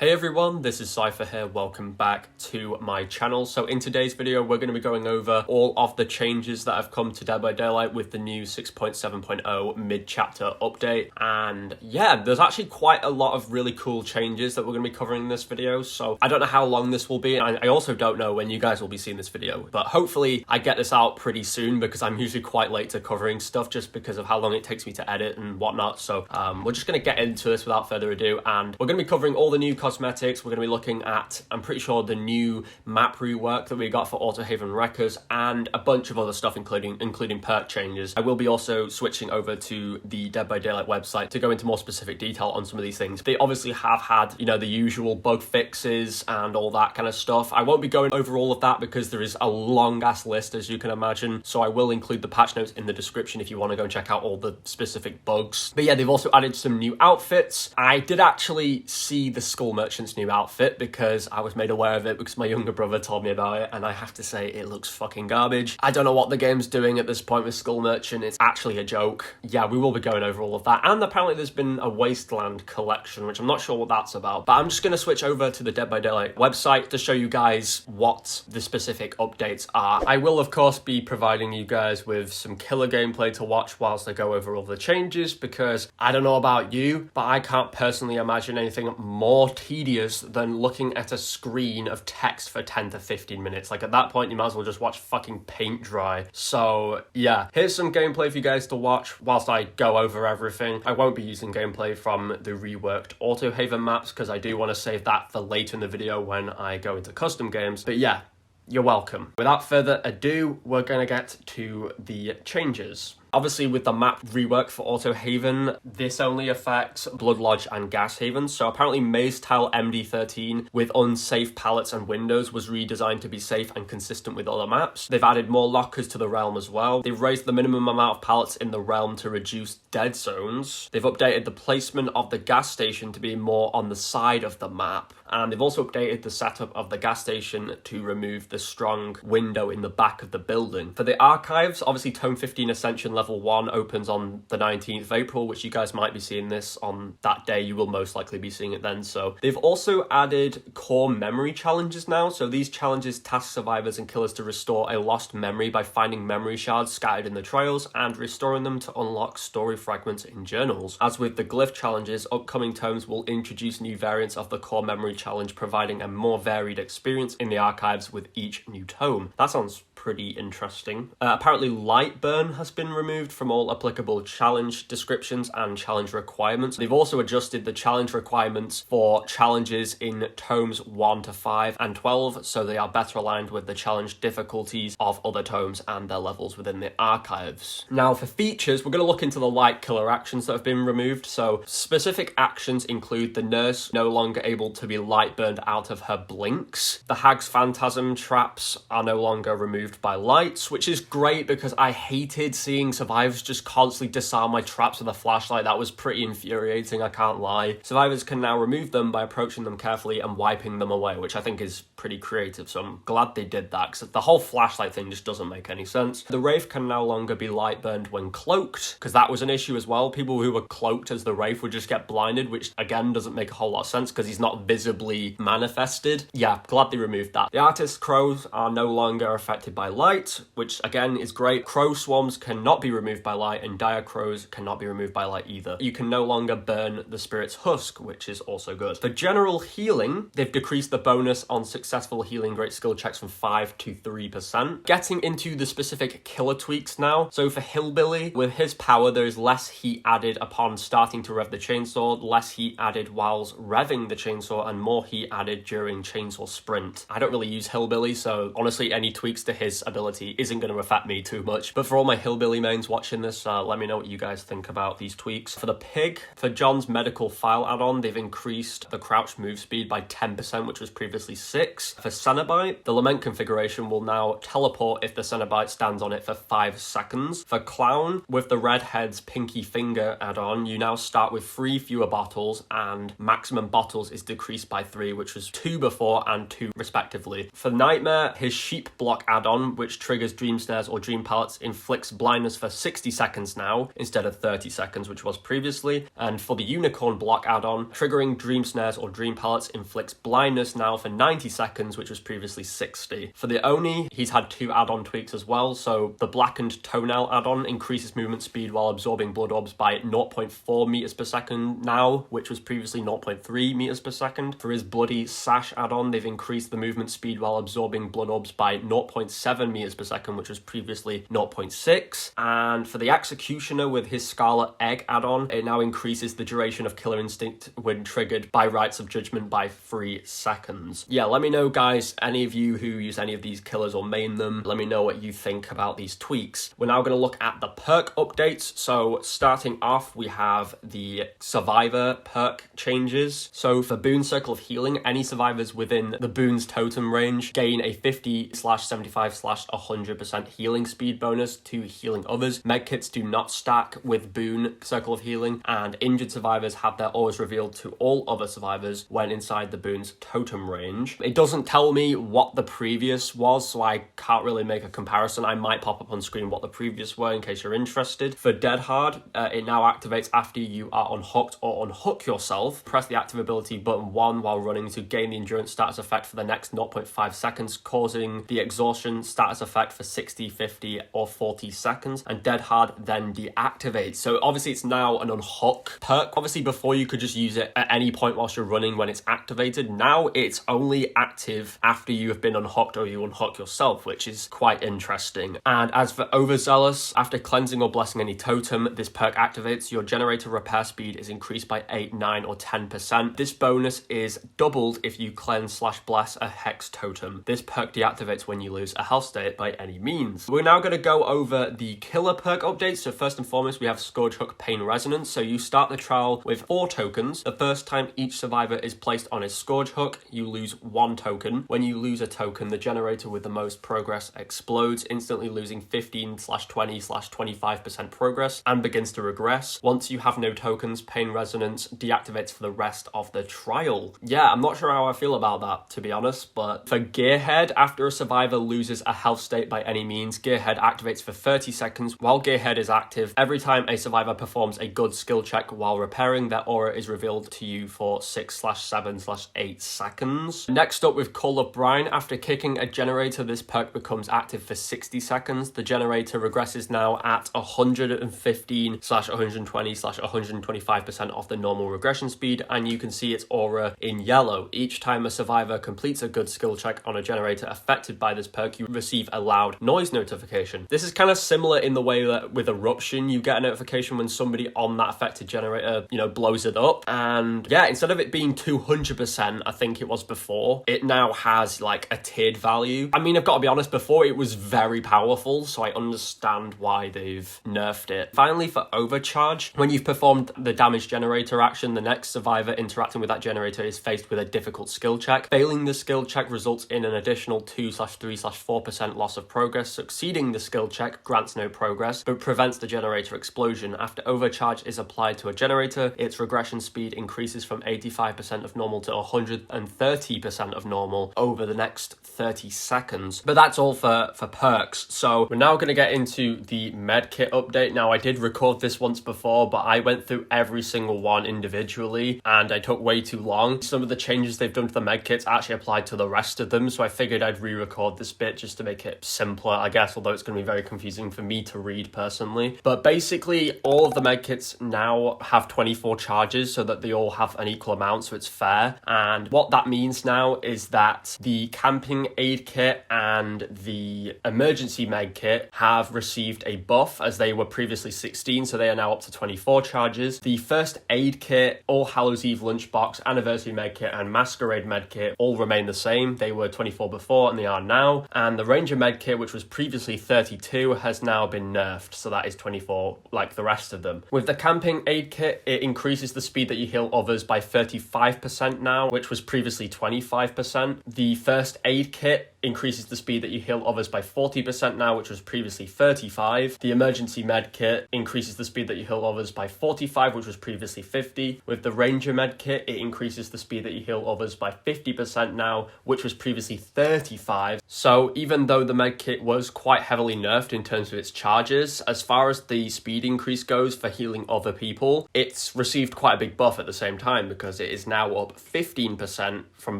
Hey everyone, this is Zypha here, welcome back to my channel. So in today's video, we're going to be going over all of the changes that have come to Dead by Daylight with the new 6.7.0 mid-chapter update. And yeah, there's actually quite a lot of really cool changes that we're going to be covering in this video. So I don't know how long this will be, and I also don't know when you guys will be seeing this video. But hopefully I get this out pretty soon because I'm usually quite late to covering stuff just because of how long it takes me to edit and whatnot. So we're just going to get into this without further ado, and we're going to be covering all the new cosmetics. We're going to be looking at, I'm pretty sure, the new map rework that we got for Autohaven Wreckers and a bunch of other stuff, including perk changes. I will be also switching over to the Dead by Daylight website to go into more specific detail on some of these things. They obviously have had, you know, the usual bug fixes and all that kind of stuff. I won't be going over all of that because there is a long ass list, as you can imagine. So I will include the patch notes in the description if you want to go and check out all the specific bugs. But yeah, they've also added some new outfits. I did actually see the Skull Merchant's new outfit because I was made aware of it because my younger brother told me about it, and I have to say it looks fucking garbage. I don't know what the game's doing at this point with Skull Merchant. It's actually a joke. Yeah, we will be going over all of that. And apparently there's been a Wasteland collection, which I'm not sure what that's about. But I'm just going to switch over to the Dead by Daylight website to show you guys what the specific updates are. I will, of course, be providing you guys with some killer gameplay to watch whilst I go over all the changes, because I don't know about you, but I can't personally imagine anything more tedious than looking at a screen of text for 10 to 15 minutes. Like, at that point, you might as well just watch fucking paint dry. So yeah, here's some gameplay for you guys to watch whilst I go over everything. I won't be using gameplay from the reworked Autohaven maps because I do want to save that for later in the video when I go into custom games. But yeah, you're welcome. Without further ado, we're going to get to the changes. Obviously, with the map rework for Autohaven, this only affects Blood Lodge and Gas Haven. So apparently Maze Tile MD13 with unsafe pallets and windows was redesigned to be safe and consistent with other maps. They've added more lockers to the realm as well. They've raised the minimum amount of pallets in the realm to reduce dead zones. They've updated the placement of the gas station to be more on the side of the map. And they've also updated the setup of the gas station to remove the strong window in the back of the building. For the archives, obviously Tome 15 Ascension Level 1 opens on the 19th of April, which you guys might be seeing this on that day. You will most likely be seeing it then. So they've also added core memory challenges now. So these challenges task survivors and killers to restore a lost memory by finding memory shards scattered in the trails and restoring them to unlock story fragments in journals. As with the glyph challenges, upcoming tomes will introduce new variants of the core memory challenge, providing a more varied experience in the archives with each new tome. That sounds pretty interesting. Apparently Lightburn has been removed from all applicable challenge descriptions and challenge requirements. They've also adjusted the challenge requirements for challenges in tomes 1 to 5 and 12, so they are better aligned with the challenge difficulties of other tomes and their levels within the archives. Now for features, we're going to look into the light killer actions that have been removed. So specific actions include the nurse no longer able to be light burned out of her blinks. The hag's phantasm traps are no longer removed by lights, which is great because I hated seeing survivors just constantly disarm my traps with a flashlight. That was pretty infuriating, I can't lie. Survivors can now remove them by approaching them carefully and wiping them away, which I think is pretty creative, so I'm glad they did that because the whole flashlight thing just doesn't make any sense. The Wraith can no longer be light burned when cloaked, because that was an issue as well. People who were cloaked as the Wraith would just get blinded, which again doesn't make a whole lot of sense because he's not visibly manifested. Yeah, glad they removed that. The Artist Crows are no longer affected by light, which again is great. Crow swarms cannot be removed by light, and dire crows cannot be removed by light either. You can no longer burn the Spirit's Husk, which is also good. For general healing, they've decreased the bonus on successful healing great skill checks from 5 to 3%. Getting into the specific killer tweaks now. So for Hillbilly, with his power, there is less heat added upon starting to rev the chainsaw, less heat added whilst revving the chainsaw, and more heat added during chainsaw sprint. I don't really use Hillbilly, so honestly any tweaks to his ability isn't going to affect me too much. But for all my Hillbilly mains watching this, let me know what you guys think about these tweaks. For the Pig, for John's medical file add-on, they've increased the crouch move speed by 10%, which was previously 6. For Cenobite, the Lament configuration will now teleport if the Cenobite stands on it for 5 seconds. For Clown, with the Redhead's Pinky Finger add-on, you now start with 3 fewer bottles, and maximum bottles is decreased by 3, which was 2 before and 2 respectively. For Nightmare, his Sheep Block add-on add-on, which triggers dream snares or dream palettes, inflicts blindness for 60 seconds now, instead of 30 seconds, which was previously. And for the unicorn block add-on, triggering dream snares or dream palettes inflicts blindness now for 90 seconds, which was previously 60. For the Oni, he's had 2 add-on tweaks as well. So the blackened toenail add-on increases movement speed while absorbing blood orbs by 0.4 meters per second now, which was previously 0.3 meters per second. For his bloody sash add-on, they've increased the movement speed while absorbing blood orbs by 0.7 meters per second, which was previously 0.6. And for the executioner with his scarlet egg add-on, it now increases the duration of killer instinct when triggered by rites of judgment by 3 seconds. Yeah, let me know, guys, any of you who use any of these killers or main them, let me know what you think about these tweaks. We're now going to look at the perk updates. So starting off, we have the survivor perk changes. So for Boon Circle of Healing, any survivors within the Boon's totem range gain a 50/75/100% healing speed bonus to healing others. Medkits do not stack with Boon Circle of Healing, and injured survivors have their auras revealed to all other survivors when inside the Boon's totem range. It doesn't tell me what the previous was, so I can't really make a comparison. I might pop up on screen what the previous were in case you're interested. For Dead Hard, it now activates after you are unhooked or unhook yourself. Press the active ability button 1 while running to gain the endurance status effect for the next 0.5 seconds, causing the exhaustion status effect for 60, 50, or 40 seconds, and Dead Hard then deactivates. So obviously it's now an unhook perk. Obviously before you could just use it at any point whilst you're running when it's activated. Now it's only active after you have been unhooked or you unhook yourself, which is quite interesting. And as for Overzealous, after cleansing or blessing any totem, this perk activates. Your generator repair speed is increased by 8, 9, or 10%. This bonus is doubled if you cleanse/bless a hex totem. This perk deactivates when you lose a health state by any means. We're now going to go over the killer perk updates. So first and foremost, we have Scourge Hook Pain Resonance. So you start the trial with 4 tokens. The first time each survivor is placed on a Scourge Hook, you lose 1 token. When you lose a token, the generator with the most progress explodes, instantly losing 15/20/25% progress and begins to regress. Once you have no tokens, Pain Resonance deactivates for the rest of the trial. Yeah, I'm not sure how I feel about that, to be honest, but for Gearhead, after a survivor loses a health state by any means, Gearhead activates for 30 seconds. While Gearhead is active, every time a survivor performs a good skill check while repairing, their aura is revealed to you for 6/7/8 seconds. Next up with Call of Brine, after kicking a generator, this perk becomes active for 60 seconds. The generator regresses now at 115/120/125% of the normal regression speed, and you can see its aura in yellow. Each time a survivor completes a good skill check on a generator affected by this perk, you receive a loud noise notification. This is kind of similar in the way that with Eruption, you get a notification when somebody on that affected generator, blows it up. And yeah, instead of it being 200%, I think it was before, it now has like a tiered value. I mean, I've got to be honest, before it was very powerful, so I understand why they've nerfed it. Finally, for Overcharge, when you've performed the damage generator action, the next survivor interacting with that generator is faced with a difficult skill check. Failing the skill check results in an additional 2/3/4% loss of progress. Succeeding the skill check grants no progress, but prevents the generator explosion. After Overcharge is applied to a generator, its regression speed increases from 85% of normal to 130% of normal over the next 30 seconds. But that's all for perks. So we're now going to get into the medkit update. Now, I did record this once before, but I went through every single one individually and I took way too long. Some of the changes they've done to the medkits actually applied to the rest of them, so I figured I'd re-record this bit just to make it simpler, I guess, although it's going to be very confusing for me to read personally. But basically, all of the medkits now have 24 charges so that they all have an equal amount, so it's fair. And what that means now is that the camping aid kit and the emergency med kit have received a buff, as they were previously 16, so they are now up to 24 charges. The first aid kit, All Hallows Eve lunchbox, anniversary med kit, and masquerade med kit all remain the same. They were 24 before and they are now. And the ranger med kit, which was previously 32, has now been nerfed, so that is 24 like the rest of them. With the camping aid kit, it increases the speed that you heal others by 35% now, which was previously 25%. The first aid kit increases the speed that you heal others by 40% now, which was previously 35. The emergency med kit increases the speed that you heal others by 45, which was previously 50. With the ranger med kit, it increases the speed that you heal others by 50% now, which was previously 35. So even though the med kit was quite heavily nerfed in terms of its charges, as far as the speed increase goes for healing other people, it's received quite a big buff at the same time because it is now up 15% from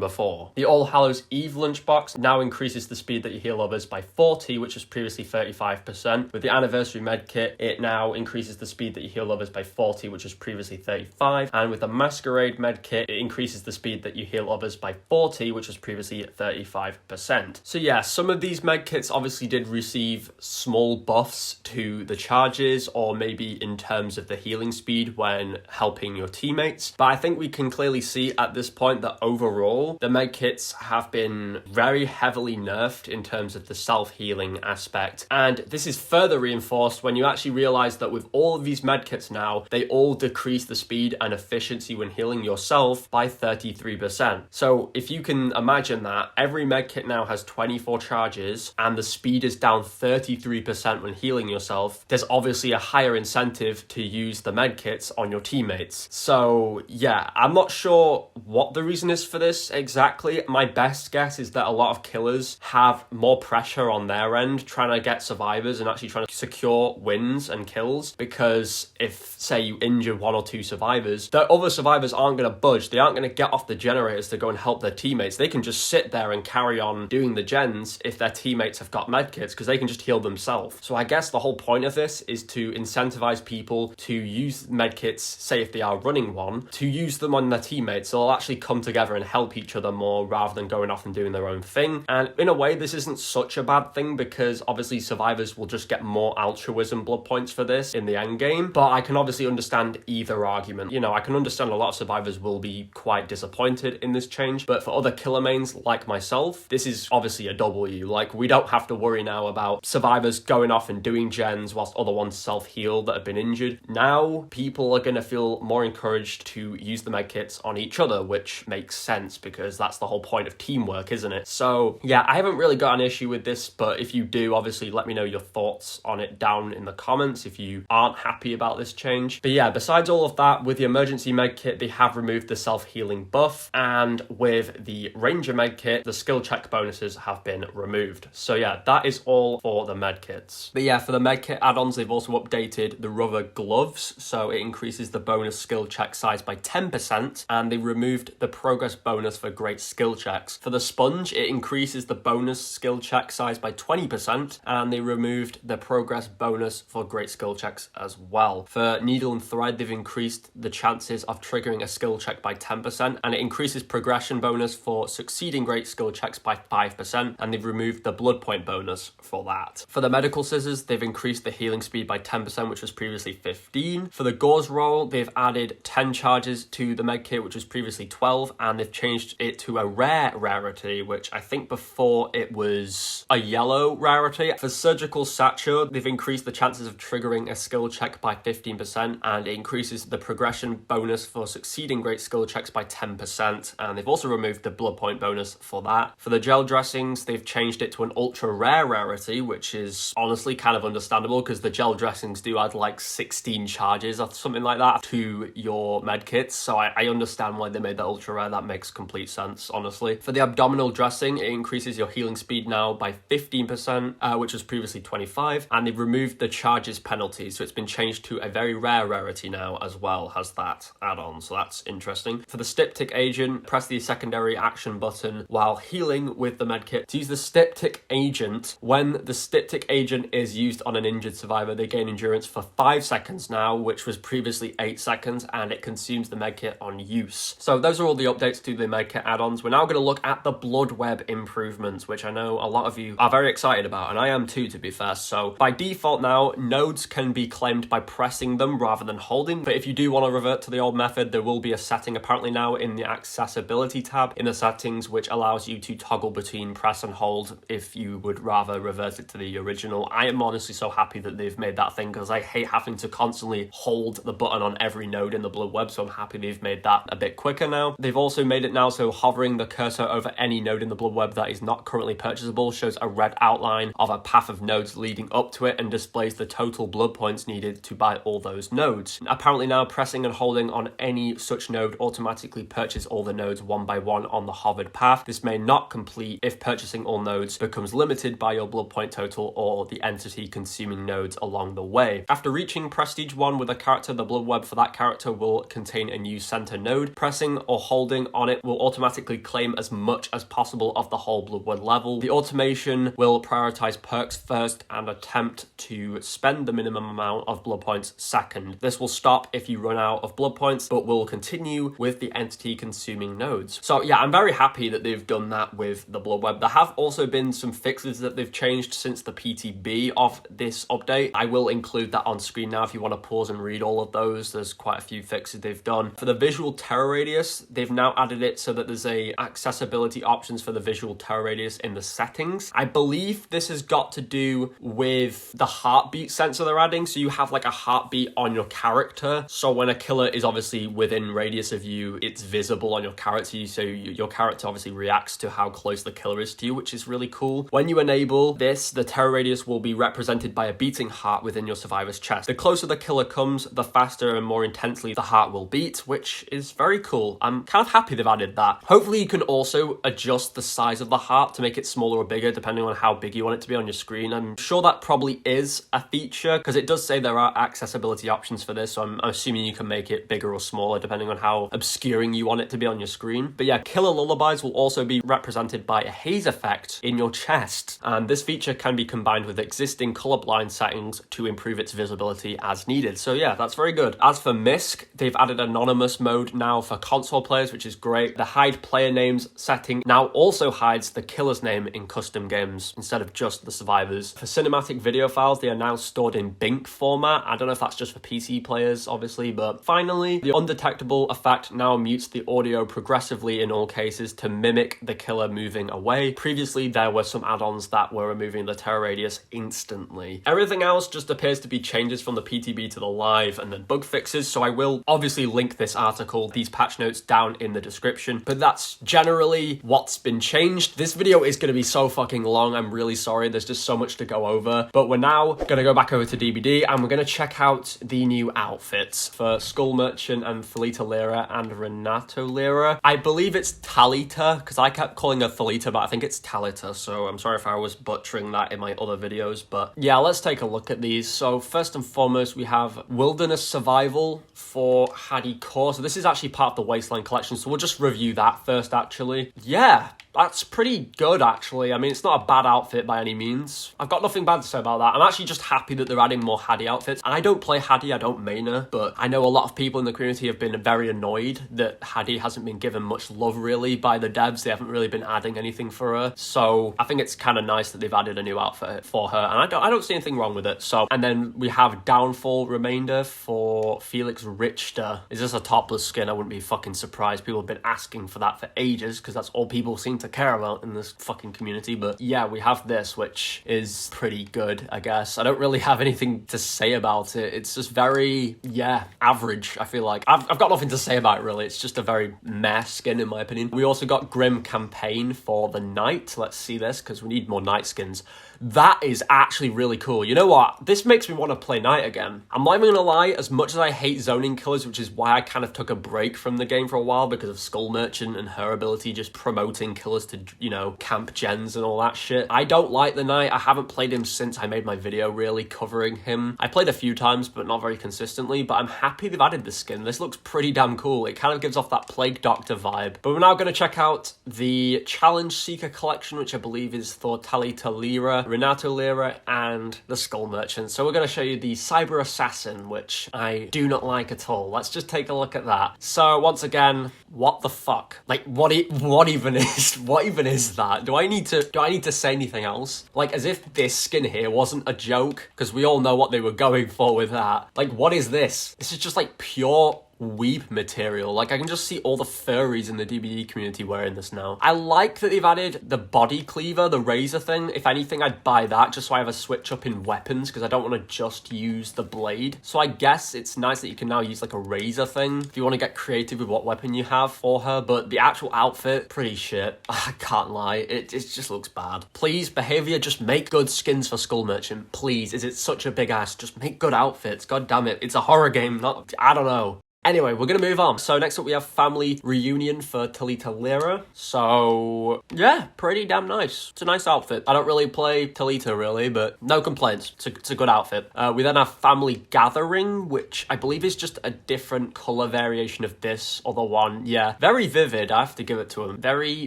before. The All Hallows Eve lunchbox now increases the speed that you heal others by 40, which was previously 35%. With the anniversary med kit, it now increases the speed that you heal others by 40, which was previously 35. And with the masquerade med kit, it increases the speed that you heal others by 40, which was previously 35%. So yeah, some of these med kits obviously did receive small buffs to the charges, or maybe in terms of the healing speed when helping your teammates. But I think we can clearly see at this point that overall, the med kits have been very heavily nerfed in terms of the self-healing aspect. And this is further reinforced when you actually realize that with all of these med kits now, they all decrease the speed and efficiency when healing yourself by 33%. So if you can imagine that, every med kit now has 24 charges and the speed is down 33% when healing yourself, there's obviously a higher incentive to use the med kits on your teammates. So yeah, I'm not sure what the reason is for this exactly. My best guess is that a lot of killers have more pressure on their end trying to get survivors and actually trying to secure wins and kills, because if, say, you injure one or two survivors, the other survivors aren't going to budge. They aren't going to get off the generators to go and help their teammates. They can just sit there and carry on doing the gens if their teammates have got medkits, because they can just heal themselves. So I guess the whole point of this is to incentivize people to use medkits, say if they are running one, to use them on their teammates. So they'll actually come together and help each other more rather than going off and doing their own thing. And in a way, this isn't such a bad thing because obviously survivors will just get more altruism blood points for this in the end game. But I can obviously understand either argument. You know, I can understand a lot of survivors will be quite disappointed in this change, but for other killer mains like myself, this is obviously a W. Like, we don't have to worry now about survivors going off and doing gens whilst other ones self-heal that have been injured. Now people are going to feel more encouraged to use the medkits on each other, which makes sense because that's the whole point of teamwork, isn't it? So yeah, I haven't really got an issue with this, but if you do, obviously let me know your thoughts on it down in the comments if you aren't happy about this change. But yeah, besides all of that, with the emergency medkit, they have removed the self-healing buff, and with the ranger medkit, the skill check bonuses have been removed. So yeah, that is all for the medkits. But yeah, for the medkit add-ons, they've also updated the rubber gloves, so it increases the bonus skill check size by 10%, and they removed the progress bonus for great skill checks. For the sponge, it increases the bonus skill check size by 20%, and they removed the progress bonus for great skill checks as well. For needle and thread, they've increased the chances of triggering a skill check by 10%, and it increases progression bonus for succeeding great skill checks by 5%, and they've removed the blood point bonus for that. For the medical scissors, they've increased the healing speed by 10%, which was previously 15. For the gauze roll, they've added 10 charges to the medkit, which was previously 12, and they've changed it to a rare rarity, which I think before it was a yellow rarity. For surgical sature, they've increased the chances of triggering a skill check by 15%, and it increases the progression bonus for succeeding great skill checks by 10%, and they've also removed the blood point bonus for that. For the gel dressings, they've changed it to an ultra rare rarity, which is honestly kind of understandable because the gel dressings do add like 16 charges or something like that to your medkits, so I understand why they made that ultra rare. That makes complete sense, honestly. For the abdominal dressing, it increases your healing speed now by 15%, which was previously 25, and they've removed the charges penalty, so it's been changed to a very rare rarity now as well, has that add-on, so that's interesting. For the styptic agent, press the secondary action button while healing with the medkit. To use the styptic agent, when the styptic agent is used on an injured survivor, they gain endurance for 5 seconds now, which was previously 8 seconds, and it consumes the medkit on use. So those are all the updates to the medkit add-ons. We're now going to look at the Bloodweb improvements, which I know a lot of you are very excited about, and I am too, to be fair. So by default now, nodes can be claimed by pressing them rather than holding, but if you do want to revert to the old method, there will be a setting apparently now in the accessibility tab in the settings which allows you to toggle between press and hold if you would rather revert it to the original. I am honestly so happy that they've made that thing because I hate having to constantly hold the button on every node in the Bloodweb, so I'm happy they've made that a bit quicker now. They've also made it now so hovering the cursor over any node in the Bloodweb that is not currently purchasable shows a red outline of a path of nodes leading up to it and displays the total blood points needed to buy all those nodes. Apparently now pressing and holding on any such node automatically purchase all the nodes one by one on the hovered path. This may not complete if purchasing all nodes becomes limited by your blood point total or the entity consuming nodes along the way. After reaching Prestige 1 with a character, the blood web for that character will contain a new center node. Pressing or holding on it will automatically claim as much as possible of the whole blood web level. The automation will prioritize perks first and attempt to spend the minimum amount of blood points second. This will stop if you run out of blood points, but will continue with the entity consuming nodes. So yeah, I'm very happy that they've done that with the blood web. There have also been some fixes that they've changed since the PTB of this update. I will include that on screen now if you want to pause and read all of those. There's quite a few fixes they've done. For the visual terror radius, they've now added it so that there's a accessibility options for the visual terror radius in the settings. I believe this has got to do with the heartbeat sensor they're adding. So you have like a heartbeat on your character. So when a killer is obviously within radius of you, it's visible on your character. So your character obviously reacts to how close the killer is to you, which is really cool. When you enable this, the terror radius will be represented by a beating heart within your survivor's chest. The closer the killer comes, the faster and more intensely the heart will beat, which is very cool. I'm kind of happy they've added that. Hopefully you can also adjust the size of the heart to make it smaller or bigger depending on how big you want it to be on your screen. I'm sure that probably is a feature because it does say there are accessibility options for this, so I'm assuming you can make it bigger or smaller depending on how obscuring you want it to be on your screen. But yeah, killer lullabies will also be represented by a haze effect in your chest, and this feature can be combined with existing colorblind settings to improve its visibility as needed. So yeah, that's very good. As for MISC, they've added anonymous mode now for console players, which is great. The hide player names setting now also hides the killer's name in custom games instead of just the survivors. For cinematic video files, they are now stored in BINC format. I don't know if that's just for PC players, obviously, but finally, the undetectable effect now mutes the audio progressively in all cases to mimic the killer moving away. Previously, there were some add-ons that were removing the terror radius instantly. Everything else just appears to be changes from the PTB to the live and then bug fixes, so I will obviously link this article, these patch notes down in the description, but that's generally what's been changed. This video is going to be so fucking long, I'm really sorry, there's just so much to go over, but we're now going to go back over to DBD and we're going to check out the new outfits for 𝓢𝓸𝓬𝓲𝓪𝓵𝓼 and 𝓢𝓸𝓬𝓬𝓲𝓪𝓵𝓼. I believe it's Talita, because I kept calling her Thalita, but I think it's Talita, so I'm sorry if I was butchering that in my other videos, but yeah, let's take a look at these. So first and foremost, we have Wilderness Survival for Hadi Core. So this is actually part of the Wasteland collection, so we'll just review that first, actually. Yeah, that's pretty good, actually. I mean, it's not a bad outfit by any means. I've got nothing bad to say about that. I'm actually just happy that they're adding more Hadi outfits. And I don't play Hadi, I don't main her, but I know a lot of people in the community have been very annoyed that Hadi hasn't been given much love, really, by the devs. They haven't really been adding anything for her. So I think it's kind of nice that they've added a new outfit for her, and I don't see anything wrong with it. So, and then we have Downfall Remainder for Felix Richter. Is this a topless skin? I wouldn't be fucking surprised. People have been asking for that for ages because that's all people seem to care about in this fucking community. But yeah, we have this, which is pretty good, I guess. I don't really have anything to say about it. It's just very, yeah, average, I feel like. I've got nothing to say about it, really. It's just a very meh skin, in my opinion. We also got Grim Campaign for the Knight. Let's see this, because we need more Knight skins. That is actually really cool. You know what? This makes me want to play Knight again. I'm not even gonna lie, as much as I hate zoning killers, which is why I kind of took a break from the game for a while because of 𝓢𝓸𝓬𝓲𝓪𝓵 and her ability just promoting killers to, you know, camp gens and all that shit. I don't like the Knight. I haven't played him since I made my video really covering him. I played a few times, but not very consistently, but I'm happy they've added this skin. This looks pretty damn cool. It kind of gives off that Plague Doctor vibe. But we're now going to check out the Challenge Seeker collection, which I believe is for 𝓢𝓸𝓬𝓲𝓪𝓵, 𝓢𝓸𝓬𝓲𝓪𝓵, and the Skull Merchant. So we're going to show you the Cyber Assassin, which I do not like at all. Let's just take a look at that. So once again, what the fuck? Like, what even is that? Do I need to say anything else? Like, as if this skin here wasn't a joke, because we all know what they were going for with that. Like, what is this? This is just like pure weep material. Like, I can just see all the furries in the DBD community wearing this now. I like that they've added the body cleaver, the razor thing. If anything, I'd buy that just so I have a switch up in weapons, because I don't want to just use the blade. So I guess it's nice that you can now use like a razor thing if you want to get creative with what weapon you have for her. But the actual outfit, pretty shit. I can't lie, it just looks bad. Please, Behavior, just make good skins for Skull Merchant, please. Is it such a big ass? Just make good outfits, god damn it. It's a horror game, not, I don't know. Anyway, we're gonna move on. So next up we have Family Reunion for 𝓢𝓸𝓬𝓲𝓪𝓵𝓼. So yeah, pretty damn nice. It's a nice outfit. I don't really play 𝓢𝓸𝓬𝓬𝓲 really, but no complaints. It's a good outfit. We then have Family Gathering, which I believe is just a different color variation of this other one. Yeah, very vivid, I have to give it to him. Very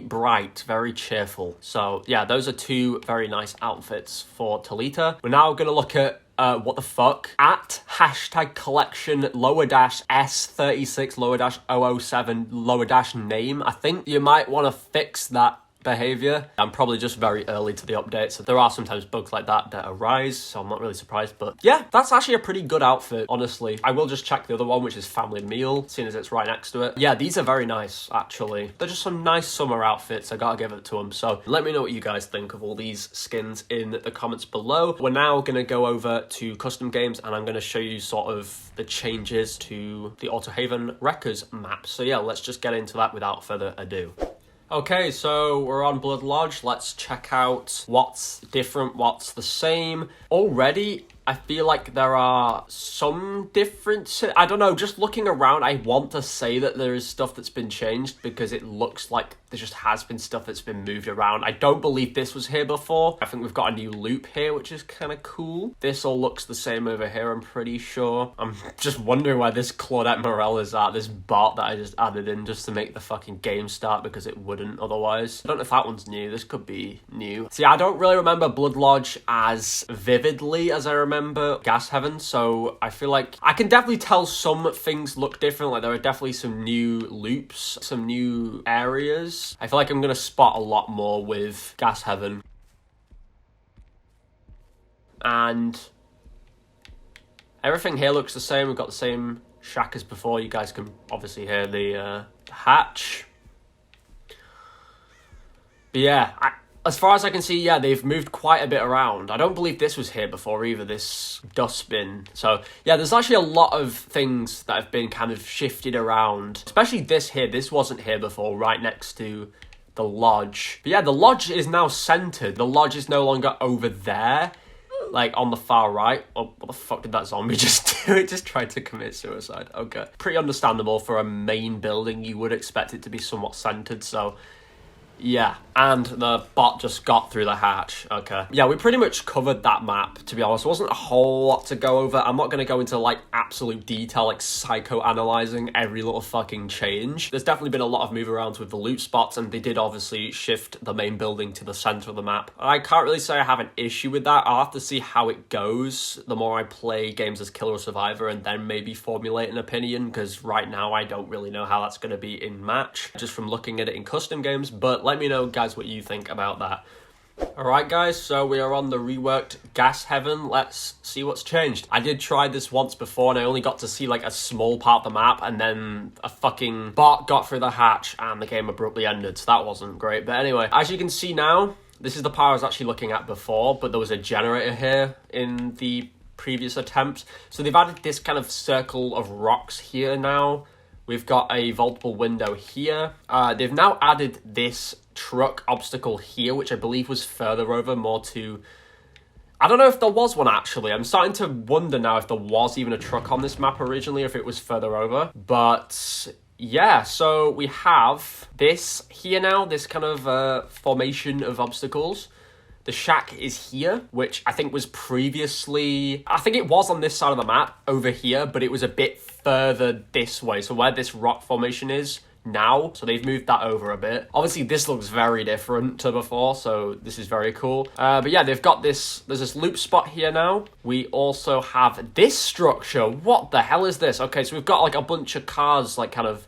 bright, very cheerful. So yeah, those are two very nice outfits for 𝓢𝓸𝓬𝓬𝓲. We're now gonna look at what the fuck, at #collection_S36_007_name. I think you might want to fix that behavior. I'm probably just very early to the update, so there are sometimes bugs like that arise, so I'm not really surprised. But yeah, that's actually a pretty good outfit, honestly. I will just check the other one, which is Family Meal, seeing as it's right next to it. Yeah, these are very nice, actually. They're just some nice summer outfits, I gotta give it to them. So let me know what you guys think of all these skins in the comments below. We're now gonna go over to custom games, and I'm gonna show you sort of the changes to the Autohaven Wreckers map. So yeah, let's just get into that without further ado. Okay, so we're on Blood Lodge. Let's check out what's different, what's the same. Already, I feel like there are some differences. I don't know, just looking around, I want to say that there is stuff that's been changed because it looks like there just has been stuff that's been moved around. I don't believe this was here before. I think we've got a new loop here, which is kind of cool. This all looks the same over here, I'm pretty sure. I'm just wondering where this 𝓢𝓸𝓬𝓲𝓪𝓵𝓼 is at, this bot that I just added in just to make the fucking game start because it wouldn't otherwise. I don't know if that one's new. This could be new. See, I don't really remember Blood Lodge as vividly as I remember Gas Heaven, so I feel like I can definitely tell some things look different. Like, there are definitely some new loops, some new areas. I feel like I'm gonna spot a lot more with Gas Heaven. And everything here looks the same. We've got the same shack as before. You guys can obviously hear the hatch. But yeah, as far as I can see, yeah, they've moved quite a bit around. I don't believe this was here before either, this dustbin. So yeah, there's actually a lot of things that have been kind of shifted around. Especially this here. This wasn't here before, right next to the lodge. But yeah, the lodge is now centered. The lodge is no longer over there, like on the far right. Oh, what the fuck did that zombie just do? It just tried to commit suicide. Okay. Pretty understandable for a main building. You would expect it to be somewhat centered, so yeah, and the bot just got through the hatch. Okay. Yeah, we pretty much covered that map, to be honest. There wasn't a whole lot to go over. I'm not going to go into, like, absolute detail, like, psycho-analyzing every little fucking change. There's definitely been a lot of move-arounds with the loot spots, and they did obviously shift the main building to the center of the map. I can't really say I have an issue with that. I'll have to see how it goes the more I play games as Killer or Survivor, and then maybe formulate an opinion, because right now I don't really know how that's going to be in match, just from looking at it in custom games. But let me know, guys, what you think about that. Alright guys, so we are on the reworked Gas Heaven. Let's see what's changed. I did try this once before and I only got to see like a small part of the map, and then a fucking bot got through the hatch and the game abruptly ended, so that wasn't great. But anyway, as you can see now, this is the part I was actually looking at before, but there was a generator here in the previous attempt. So they've added this kind of circle of rocks here now. We've got a vaultable window here. They've now added this truck obstacle here, which I believe was further over, more to... I don't know if there was one, actually. I'm starting to wonder now if there was even a truck on this map originally, or if it was further over. But yeah, so we have this here now, this kind of formation of obstacles. The shack is here, which I think was previously... I think it was on this side of the map over here, but it was a bit further this way. So where this rock formation is now, so they've moved that over a bit. Obviously, this looks very different to before, so this is very cool. But yeah, they've got this... There's this loop spot here now. We also have this structure. What the hell is this? Okay, so we've got like a bunch of cars like kind of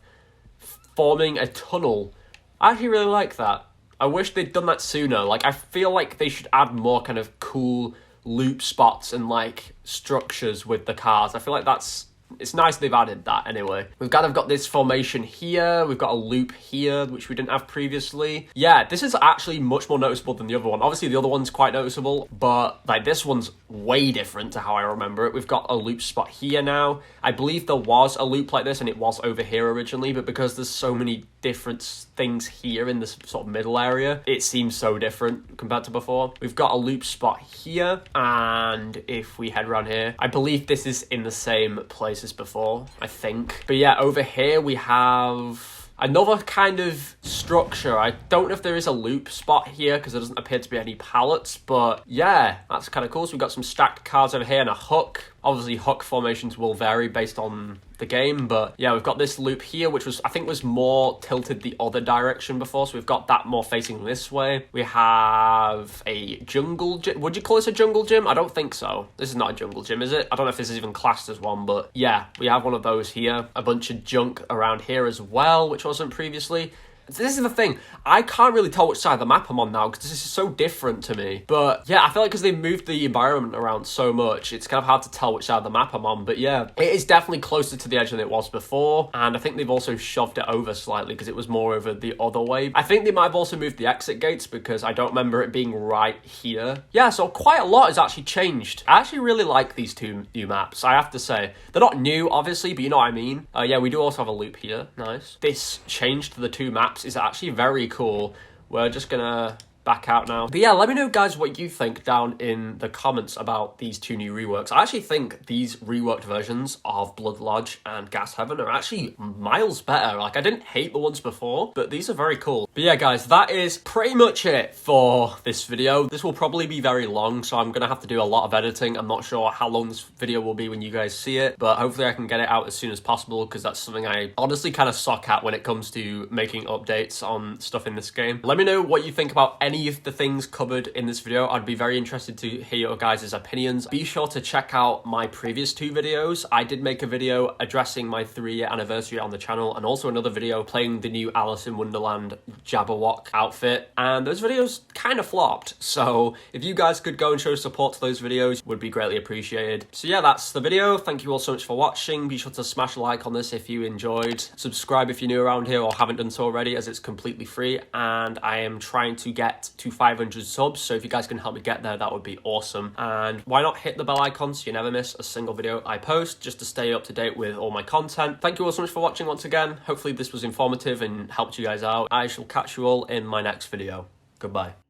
forming a tunnel. I actually really like that. I wish they'd done that sooner. Like, I feel like they should add more kind of cool loop spots and, like, structures with the cars. I feel like that's it's nice they've added that anyway. We've kind of got this formation here. We've got a loop here, which we didn't have previously. Yeah, this is actually much more noticeable than the other one. Obviously, the other one's quite noticeable, but like this one's way different to how I remember it. We've got a loop spot here now. I believe there was a loop like this and it was over here originally, but because there's so many different things here in this sort of middle area, it seems so different compared to before. We've got a loop spot here, and if we head around here, I believe this is in the same place as before, I think. But yeah, over here we have another kind of structure. I don't know if there is a loop spot here because there doesn't appear to be any pallets, but yeah, that's kind of cool. So we've got some stacked cards over here and a hook. Obviously, hook formations will vary based on the game, but yeah, we've got this loop here, which was, I think, was more tilted the other direction before, so we've got that more facing this way. We have a jungle gym. Would you call this a jungle gym? I don't think so. This is not a jungle gym, is it? I don't know if this is even classed as one, but yeah, we have one of those here. A bunch of junk around here as well, which wasn't previously. This is the thing, I can't really tell which side of the map I'm on now because this is so different to me. But yeah, I feel like because they've moved the environment around so much, it's kind of hard to tell which side of the map I'm on. But yeah, it is definitely closer to the edge than it was before. And I think they've also shoved it over slightly because it was more over the other way. I think they might have also moved the exit gates because I don't remember it being right here. Yeah, so quite a lot has actually changed. I actually really like these two new maps, I have to say. They're not new, obviously, but you know what I mean. Yeah, we do also have a loop here. Nice. This change to the two maps is actually very cool. We're just gonna back out now. But yeah, let me know, guys, what you think down in the comments about these two new reworks. I actually think these reworked versions of Bloodlodge and Gas Heaven are actually miles better. Like, I didn't hate the ones before, but these are very cool. But yeah, guys, that is pretty much it for this video. This will probably be very long, so I'm gonna have to do a lot of editing. I'm not sure how long this video will be when you guys see it, but hopefully I can get it out as soon as possible because that's something I honestly kind of suck at when it comes to making updates on stuff in this game. Let me know what you think about any of the things covered in this video. I'd be very interested to hear your guys' opinions. Be sure to check out my previous two videos. I did make a video addressing my 3-year anniversary on the channel and also another video playing the new Alice in Wonderland Jabberwock outfit, and those videos kind of flopped. So if you guys could go and show support to those videos, would be greatly appreciated. So yeah, that's the video. Thank you all so much for watching. Be sure to smash a like on this if you enjoyed. Subscribe if you're new around here or haven't done so already, as it's completely free, and I am trying to get to 500 subs, so if you guys can help me get there, that would be awesome. And why not hit the bell icon so you never miss a single video I post, just to stay up to date with all my content. Thank you all so much for watching once again. Hopefully this was informative and helped you guys out. I shall catch you all in my next video. Goodbye.